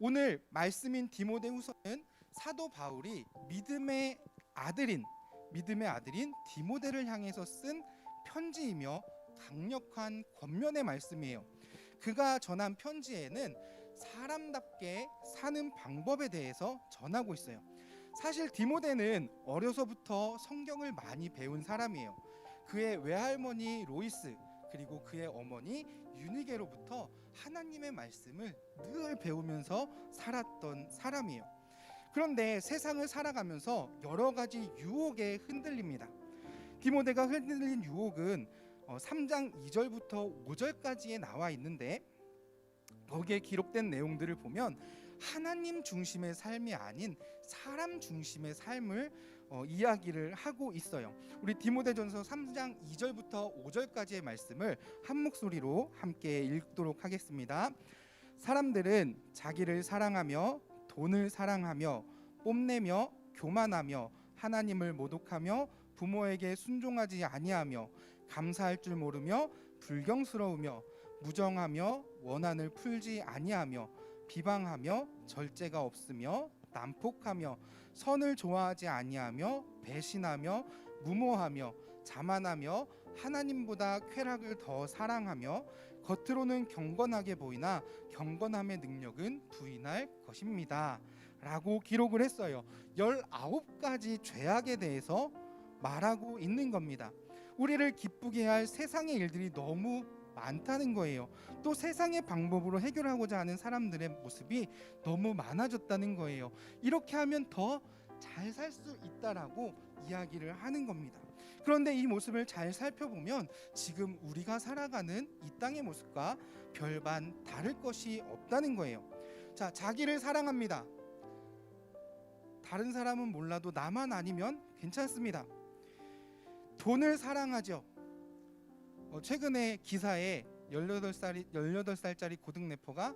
오늘 말씀인 디모데후서는 사도 바울이 믿음의 아들인 디모데를 향해서 쓴 편지이며 강력한 권면의 말씀이에요. 그가 전한 편지에는 사람답게 사는 방법에 대해서 전하고 있어요. 사실 디모데는 어려서부터 성경을 많이 배운 사람이에요. 그의 외할머니 로이스 그리고 그의 어머니 유니게로부터 하나님의 말씀을 늘 배우면서 살았던 사람이에요. 그런데 세상을 살아가면서 여러 가지 유혹에 흔들립니다. 디모데가 흔들린 유혹은 3장 2절부터 5절까지에 나와 있는데, 거기에 기록된 내용들을 보면 하나님 중심의 삶이 아닌 사람 중심의 삶을 이야기를 하고 있어요. 우리 디모데전서 3장 2절부터 5절까지의 말씀을 한 목소리로 함께 읽도록 하겠습니다. 사람들은 자기를 사랑하며 돈을 사랑하며 뽐내며 교만하며 하나님을 모독하며 부모에게 순종하지 아니하며 감사할 줄 모르며 불경스러우며 무정하며 원한을 풀지 아니하며 비방하며 절제가 없으며 난폭하며 선을 좋아하지 아니하며 배신하며 무모하며 자만하며 하나님보다 쾌락을 더 사랑하며 겉으로는 경건하게 보이나 경건함의 능력은 부인할 것입니다 라고 기록을 했어요. 19가지 죄악에 대해서 말하고 있는 겁니다. 우리를 기쁘게 할 세상의 일들이 너무 많다는 거예요. 또 세상의 방법으로 해결하고자 하는 사람들의 모습이 너무 많아졌다는 거예요. 이렇게 하면 더 잘 살 수 있다라고 이야기를 하는 겁니다. 그런데 이 모습을 잘 살펴보면 지금 우리가 살아가는 이 땅의 모습과 별반 다를 것이 없다는 거예요. 자, 자기를 사랑합니다. 다른 사람은 몰라도 나만 아니면 괜찮습니다. 돈을 사랑하죠. 최근에 기사에 18살짜리 고등 래퍼가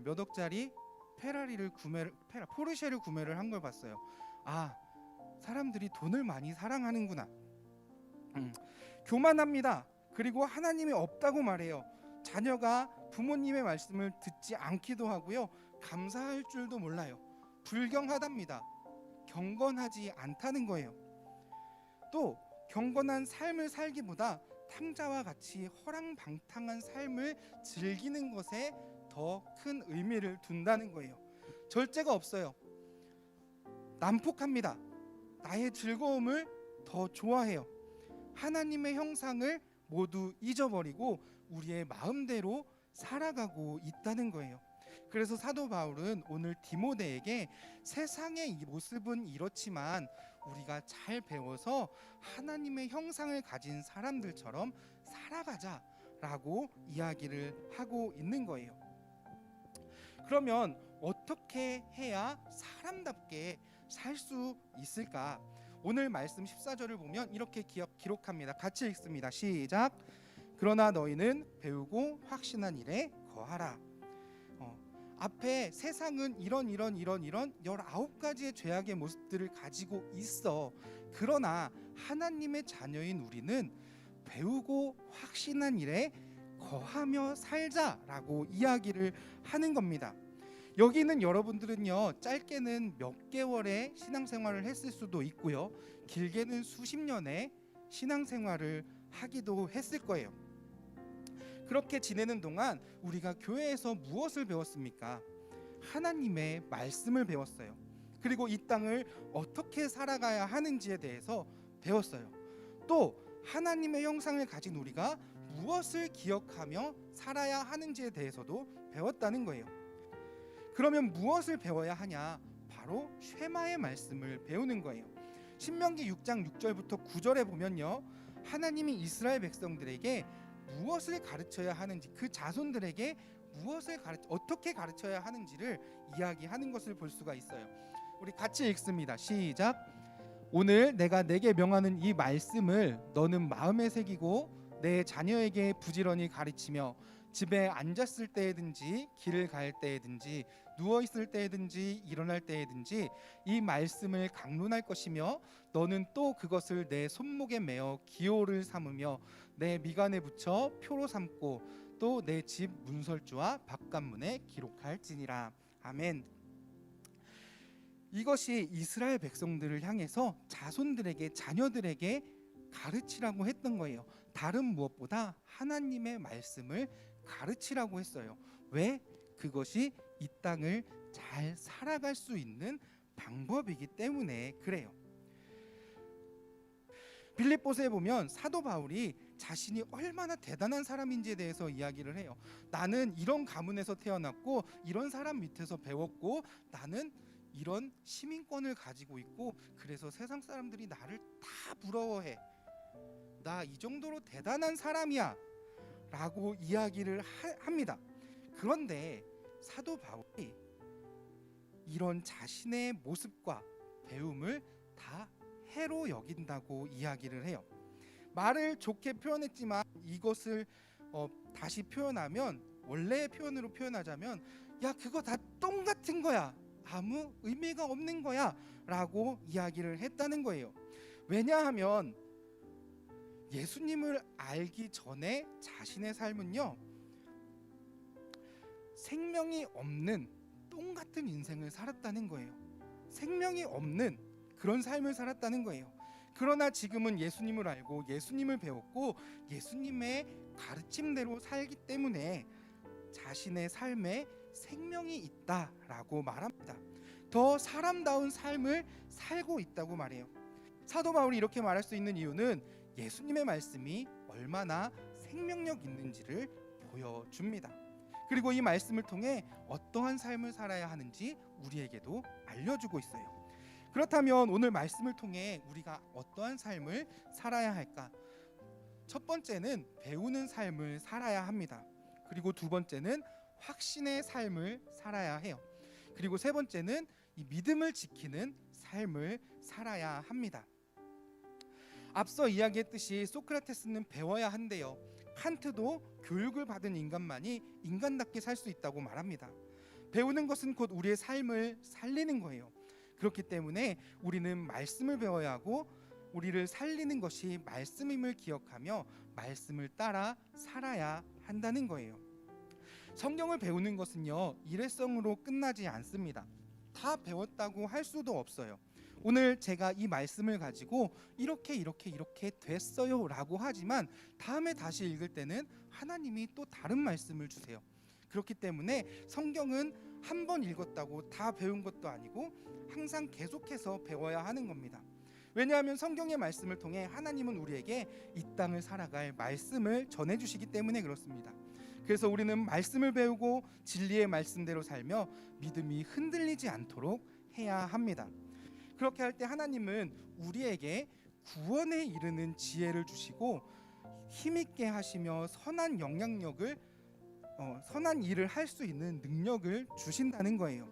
몇 억짜리 포르쉐를 구매를 한 걸 봤어요. 아, 사람들이 돈을 많이 사랑하는구나. 교만합니다. 그리고 하나님이 없다고 말해요. 자녀가 부모님의 말씀을 듣지 않기도 하고요. 감사할 줄도 몰라요. 불경하답니다. 경건하지 않다는 거예요. 또 경건한 삶을 살기보다 탕자와 같이 허랑방탕한 삶을 즐기는 것에 더 큰 의미를 둔다는 거예요. 절제가 없어요. 난폭합니다. 나의 즐거움을 더 좋아해요. 하나님의 형상을 모두 잊어버리고 우리의 마음대로 살아가고 있다는 거예요. 그래서 사도 바울은 오늘 디모데에게 세상의 이 모습은 이렇지만 우리가 잘 배워서 하나님의 형상을 가진 사람들처럼 살아가자라고 이야기를 하고 있는 거예요. 그러면 어떻게 해야 사람답게 살 수 있을까? 오늘 말씀 14절을 보면 이렇게 기록합니다. 같이 읽습니다. 시작. 그러나 너희는 배우고 확신한 일에 거하라. 앞에 세상은 이런 19가지의 죄악의 모습들을 가지고 있어. 그러나 하나님의 자녀인 우리는 배우고 확신한 일에 거하며 살자라고 이야기를 하는 겁니다. 여기 있는 여러분들은요, 짧게는 몇 개월의 신앙생활을 했을 수도 있고요, 길게는 수십 년의 신앙생활을 하기도 했을 거예요. 그렇게 지내는 동안 우리가 교회에서 무엇을 배웠습니까? 하나님의 말씀을 배웠어요. 그리고 이 땅을 어떻게 살아가야 하는지에 대해서 배웠어요. 또 하나님의 형상을 가진 우리가 무엇을 기억하며 살아야 하는지에 대해서도 배웠다는 거예요. 그러면 무엇을 배워야 하냐? 바로 쉐마의 말씀을 배우는 거예요. 신명기 6장 6절부터 9절에 보면요, 하나님이 이스라엘 백성들에게 무엇을 가르쳐야 하는지, 그 자손들에게 어떻게 가르쳐야 하는지를 이야기하는 것을 볼 수가 있어요. 우리 같이 읽습니다. 시작. 오늘 내가 내게 명하는 이 말씀을 너는 마음에 새기고 내 자녀에게 부지런히 가르치며 집에 앉았을 때에든지 길을 갈 때에든지 누워 있을 때에든지 일어날 때에든지 이 말씀을 강론할 것이며 너는 또 그것을 내 손목에 매어 기호를 삼으며 내 미간에 붙여 표로 삼고 또 내 집 문설주와 바깥문에 기록할지니라. 아멘. 이것이 이스라엘 백성들을 향해서 자손들에게, 자녀들에게 가르치라고 했던 거예요. 다른 무엇보다 하나님의 말씀을 가르치라고 했어요. 왜? 그것이 이 땅을 잘 살아갈 수 있는 방법이기 때문에 그래요. 빌립보서에 보면 사도 바울이 자신이 얼마나 대단한 사람인지에 대해서 이야기를 해요. 나는 이런 가문에서 태어났고 이런 사람 밑에서 배웠고 나는 이런 시민권을 가지고 있고 그래서 세상 사람들이 나를 다 부러워해. 나 이 정도로 대단한 사람이야 라고 이야기를 합니다. 그런데 사도 바울이 이런 자신의 모습과 배움을 다 해로 여긴다고 이야기를 해요. 말을 좋게 표현했지만 이것을 다시 표현하면, 원래의 표현으로 표현하자면, 야 그거 다 똥 같은 거야, 아무 의미가 없는 거야 라고 이야기를 했다는 거예요. 왜냐하면 예수님을 알기 전에 자신의 삶은요, 생명이 없는 똥 같은 인생을 살았다는 거예요. 생명이 없는 그런 삶을 살았다는 거예요. 그러나 지금은 예수님을 알고 예수님을 배웠고 예수님의 가르침대로 살기 때문에 자신의 삶에 생명이 있다라고 말합니다. 더 사람다운 삶을 살고 있다고 말해요. 사도 바울이 이렇게 말할 수 있는 이유는 예수님의 말씀이 얼마나 생명력 있는지를 보여줍니다. 그리고 이 말씀을 통해 어떠한 삶을 살아야 하는지 우리에게도 알려주고 있어요. 그렇다면 오늘 말씀을 통해 우리가 어떠한 삶을 살아야 할까? 첫 번째는 배우는 삶을 살아야 합니다. 그리고 두 번째는 확신의 삶을 살아야 해요. 그리고 세 번째는 이 믿음을 지키는 삶을 살아야 합니다. 앞서 이야기했듯이 소크라테스는 배워야 한대요. 칸트도 교육을 받은 인간만이 인간답게 살 수 있다고 말합니다. 배우는 것은 곧 우리의 삶을 살리는 거예요. 그렇기 때문에 우리는 말씀을 배워야 하고 우리를 살리는 것이 말씀임을 기억하며 말씀을 따라 살아야 한다는 거예요. 성경을 배우는 것은요, 일회성으로 끝나지 않습니다. 다 배웠다고 할 수도 없어요. 오늘 제가 이 말씀을 가지고 이렇게 됐어요 라고 하지만 다음에 다시 읽을 때는 하나님이 또 다른 말씀을 주세요. 그렇기 때문에 성경은 한 번 읽었다고 다 배운 것도 아니고 항상 계속해서 배워야 하는 겁니다. 왜냐하면 성경의 말씀을 통해 하나님은 우리에게 이 땅을 살아갈 말씀을 전해주시기 때문에 그렇습니다. 그래서 우리는 말씀을 배우고 진리의 말씀대로 살며 믿음이 흔들리지 않도록 해야 합니다. 그렇게 할 때 하나님은 우리에게 구원에 이르는 지혜를 주시고 힘있게 하시며 선한 영향력을 선한 일을 할 수 있는 능력을 주신다는 거예요.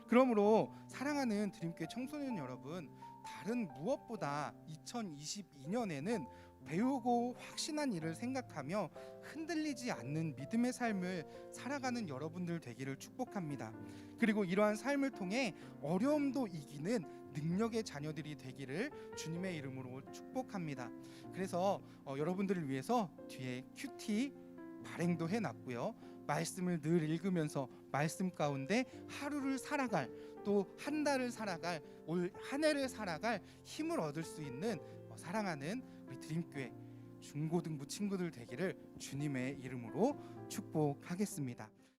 그러므로 사랑하는 드림교회 청소년 여러분, 다른 무엇보다 2022년에는 배우고 확신한 일을 생각하며 흔들리지 않는 믿음의 삶을 살아가는 여러분들 되기를 축복합니다. 그리고 이러한 삶을 통해 어려움도 이기는 능력의 자녀들이 되기를 주님의 이름으로 축복합니다. 그래서 여러분들을 위해서 뒤에 큐티 발행도 해놨고요. 말씀을 늘 읽으면서 말씀 가운데 하루를 살아갈, 또 한 달을 살아갈, 올 한 해를 살아갈 힘을 얻을 수 있는 사랑하는 우리 드림교회 중고등부 친구들 되기를 주님의 이름으로 축복하겠습니다.